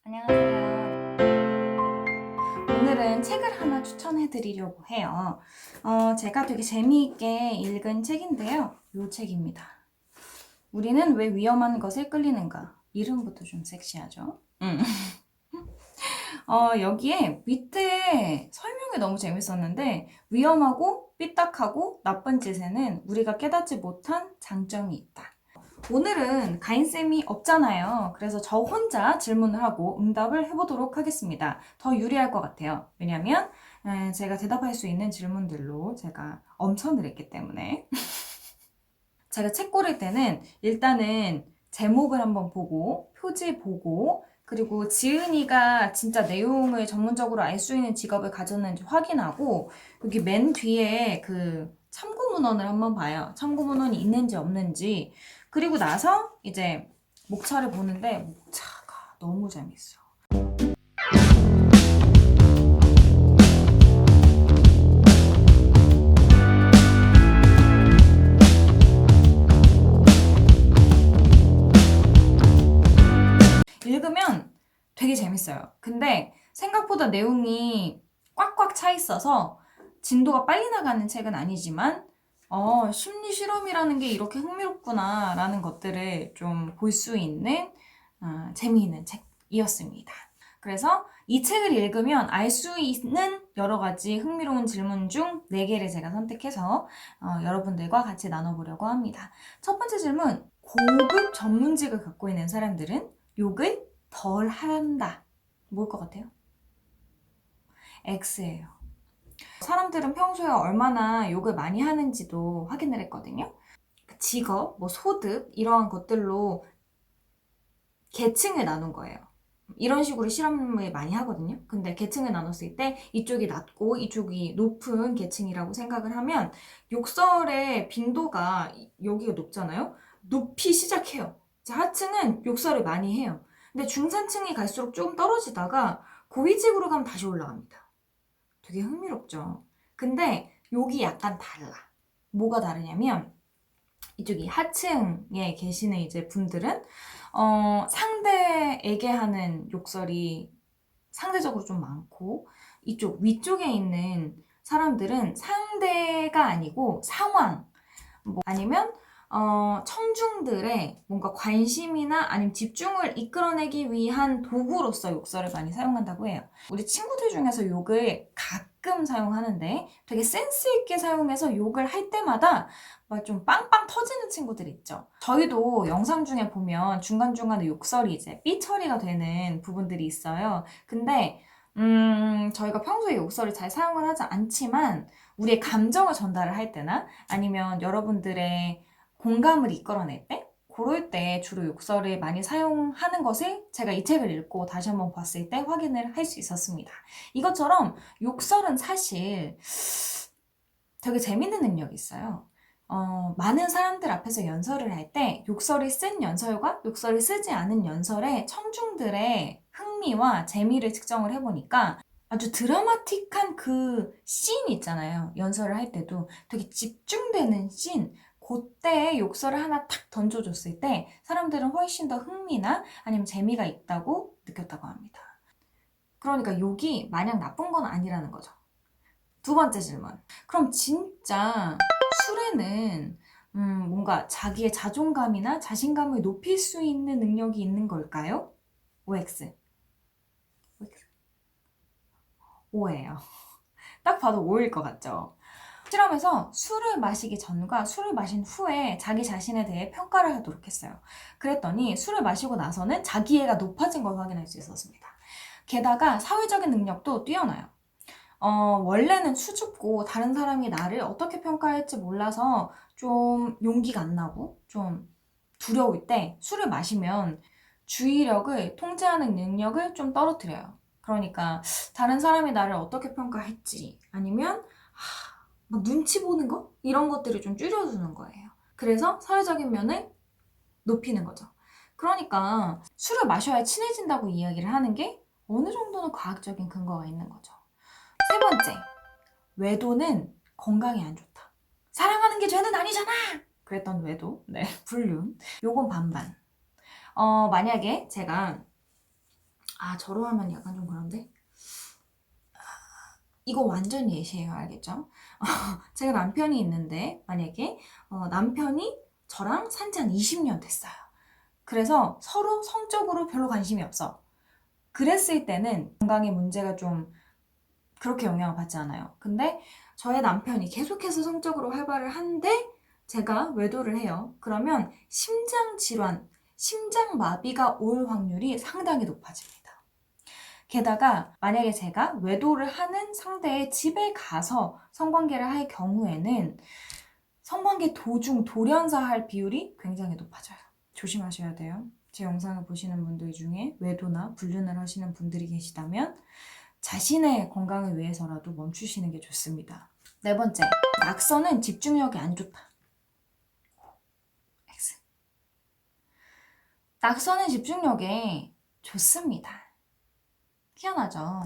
안녕하세요. 오늘은 책을 하나 추천해 드리려고 해요. 제가 되게 재미있게 읽은 책인데요. 이 책입니다. 우리는 왜 위험한 것에 끌리는가? 이름부터 좀 섹시하죠? 여기에 밑에 설명이 너무 재밌었는데, 위험하고 삐딱하고 나쁜 짓에는 우리가 깨닫지 못한 장점이 있다. 오늘은 가인쌤이 없잖아요. 그래서 저 혼자 질문을 하고 응답을 해보도록 하겠습니다. 더 유리할 것 같아요. 왜냐면 제가 대답할 수 있는 질문들로 제가 엄천을 했기 때문에. 제가 책 고를 때는 일단은 제목을 한번 보고, 표지 보고, 그리고 지은이가 진짜 내용을 전문적으로 알 수 있는 직업을 가졌는지 확인하고, 여기 맨 뒤에 그 참고 문헌을 한번 봐요. 참고 문헌이 있는지 없는지. 그리고 나서 이제 목차를 보는데, 목차가 너무 재밌어. 읽으면 되게 재밌어요. 근데 생각보다 내용이 꽉꽉 차 있어서 진도가 빨리 나가는 책은 아니지만, 심리 실험이라는 게 이렇게 흥미롭구나 라는 것들을 좀 볼 수 있는 재미있는 책이었습니다. 그래서 이 책을 읽으면 알 수 있는 여러 가지 흥미로운 질문 중 4개를 제가 선택해서 여러분들과 같이 나눠보려고 합니다. 첫 번째 질문, 고급 전문직을 갖고 있는 사람들은 욕을 덜 한다. 뭘 것 같아요? X예요. 사람들은 평소에 얼마나 욕을 많이 하는지도 확인을 했거든요. 직업, 뭐 소득 이러한 것들로 계층을 나눈 거예요. 이런 식으로 실험을 많이 하거든요. 근데 계층을 나눴을 때 이쪽이 낮고 이쪽이 높은 계층이라고 생각을 하면 욕설의 빈도가 여기가 높잖아요. 높이 시작해요. 하층은 욕설을 많이 해요. 근데 중산층이 갈수록 조금 떨어지다가 고위직으로 가면 다시 올라갑니다. 되게 흥미롭죠. 근데 여기 약간 달라. 뭐가 다르냐면 이쪽이 하층에 계시는 이제 분들은 상대에게 하는 욕설이 상대적으로 좀 많고, 이쪽 위쪽에 있는 사람들은 상대가 아니고 상황, 뭐 아니면 청중들의 뭔가 관심이나 아니면 집중을 이끌어내기 위한 도구로서 욕설을 많이 사용한다고 해요. 우리 친구들 중에서 욕을 가끔 사용하는데 되게 센스 있게 사용해서 욕을 할 때마다 막 좀 빵빵 터지는 친구들 있죠. 저희도 영상 중에 보면 중간중간에 욕설이 이제 삐 처리가 되는 부분들이 있어요. 근데 저희가 평소에 욕설을 잘 사용을 하지 않지만 우리의 감정을 전달을 할 때나 아니면 여러분들의 공감을 이끌어낼 때 그럴 때 주로 욕설을 많이 사용하는 것을 제가 이 책을 읽고 다시 한번 봤을 때 확인을 할 수 있었습니다. 이것처럼 욕설은 사실 되게 재밌는 능력이 있어요. 많은 사람들 앞에서 연설을 할 때 욕설을 쓴 연설과 욕설을 쓰지 않은 연설의 청중들의 흥미와 재미를 측정을 해보니까 아주 드라마틱한 그 씬 있잖아요. 연설을 할 때도 되게 집중되는 씬, 그때에 욕설을 하나 탁 던져줬을 때 사람들은 훨씬 더 흥미나 아니면 재미가 있다고 느꼈다고 합니다. 그러니까 욕이 마냥 나쁜 건 아니라는 거죠. 두 번째 질문. 그럼 진짜 술에는 뭔가 자기의 자존감이나 자신감을 높일 수 있는 능력이 있는 걸까요? OX. O예요. 딱 봐도 O일 것 같죠? 실험에서 술을 마시기 전과 술을 마신 후에 자기 자신에 대해 평가를 하도록 했어요. 그랬더니 술을 마시고 나서는 자기애가 높아진 걸 확인할 수 있었습니다. 게다가 사회적인 능력도 뛰어나요. 원래는 수줍고 다른 사람이 나를 어떻게 평가할지 몰라서 좀 용기가 안 나고 좀 두려울 때 술을 마시면 주의력을 통제하는 능력을 좀 떨어뜨려요. 그러니까 다른 사람이 나를 어떻게 평가할지 아니면 막 눈치 보는 거? 이런 것들을 좀 줄여주는 거예요. 그래서 사회적인 면을 높이는 거죠. 그러니까 술을 마셔야 친해진다고 이야기를 하는 게 어느 정도는 과학적인 근거가 있는 거죠. 세 번째, 외도는 건강에 안 좋다. 사랑하는 게 죄는 아니잖아! 그랬던 외도, 불륜. 요건 반반. 만약에 제가, 저로 하면 약간 좀 그런데? 이거 완전 예시예요. 알겠죠? 제가 남편이 있는데 만약에 남편이 저랑 산지 한 20년 됐어요. 그래서 서로 성적으로 별로 관심이 없어. 그랬을 때는 건강에 문제가 좀 그렇게 영향을 받지 않아요. 근데 저의 남편이 계속해서 성적으로 활발을 한데 제가 외도를 해요. 그러면 심장 질환, 심장마비가 올 확률이 상당히 높아집니다. 게다가 만약에 제가 외도를 하는 상대의 집에 가서 성관계를 할 경우에는 성관계 도중 돌연사할 비율이 굉장히 높아져요. 조심하셔야 돼요. 제 영상을 보시는 분들 중에 외도나 불륜을 하시는 분들이 계시다면 자신의 건강을 위해서라도 멈추시는 게 좋습니다. 네 번째, 낙서는 집중력이 안 좋다. X. 낙서는 집중력에 좋습니다. 희한하죠?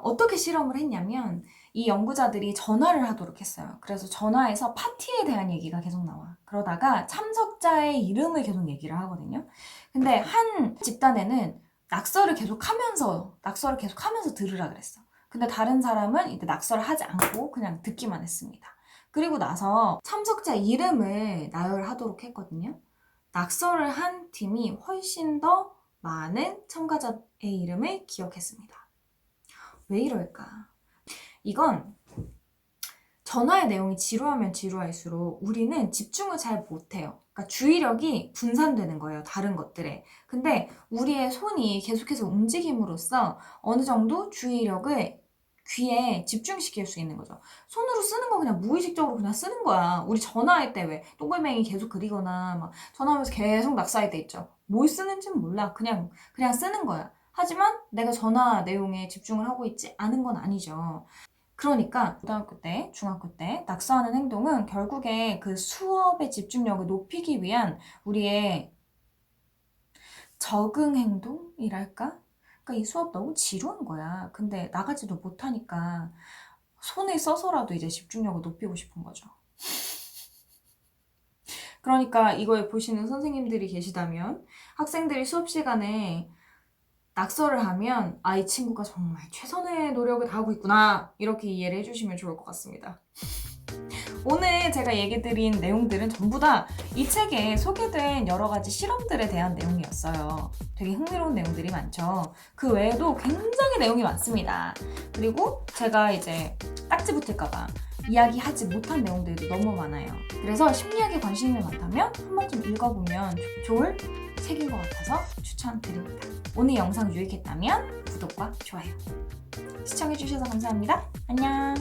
어떻게 실험을 했냐면 이 연구자들이 전화를 하도록 했어요. 그래서 전화에서 파티에 대한 얘기가 계속 나와. 그러다가 참석자의 이름을 계속 얘기를 하거든요. 근데 한 집단에는 낙서를 계속하면서 들으라 그랬어. 근데 다른 사람은 이제 낙서를 하지 않고 그냥 듣기만 했습니다. 그리고 나서 참석자 이름을 나열하도록 했거든요. 낙서를 한 팀이 훨씬 더 많은 참가자의 이름을 기억했습니다. 왜 이럴까? 이건 전화의 내용이 지루하면 지루할수록 우리는 집중을 잘 못해요. 그러니까 주의력이 분산되는 거예요, 다른 것들에. 근데 우리의 손이 계속해서 움직임으로써 어느 정도 주의력을 귀에 집중시킬 수 있는 거죠. 손으로 쓰는 거 그냥 무의식적으로 그냥 쓰는 거야. 우리 전화할 때 왜 동글뱅이 계속 그리거나 막 전화하면서 계속 낙서할 때 있죠. 뭘 쓰는지는 몰라. 그냥 쓰는 거야. 하지만 내가 전화 내용에 집중을 하고 있지 않은 건 아니죠. 그러니까 고등학교 때, 중학교 때 낙서하는 행동은 결국에 그 수업의 집중력을 높이기 위한 우리의 적응 행동이랄까? 그러니까 이 수업 너무 지루한 거야. 근데 나가지도 못하니까 손을 써서라도 이제 집중력을 높이고 싶은 거죠. 그러니까 이걸 보시는 선생님들이 계시다면 학생들이 수업 시간에 낙서를 하면 이 친구가 정말 최선의 노력을 다하고 있구나 이렇게 이해를 해주시면 좋을 것 같습니다. 오늘 제가 얘기드린 내용들은 전부 다 이 책에 소개된 여러 가지 실험들에 대한 내용이었어요. 되게 흥미로운 내용들이 많죠. 그 외에도 굉장히 내용이 많습니다. 그리고 제가 이제 딱지 붙을까봐 이야기하지 못한 내용들도 너무 많아요. 그래서 심리학에 관심이 많다면 한 번쯤 읽어보면 좋을 책인 것 같아서 추천드립니다. 오늘 영상 유익했다면 구독과 좋아요. 시청해주셔서 감사합니다. 안녕!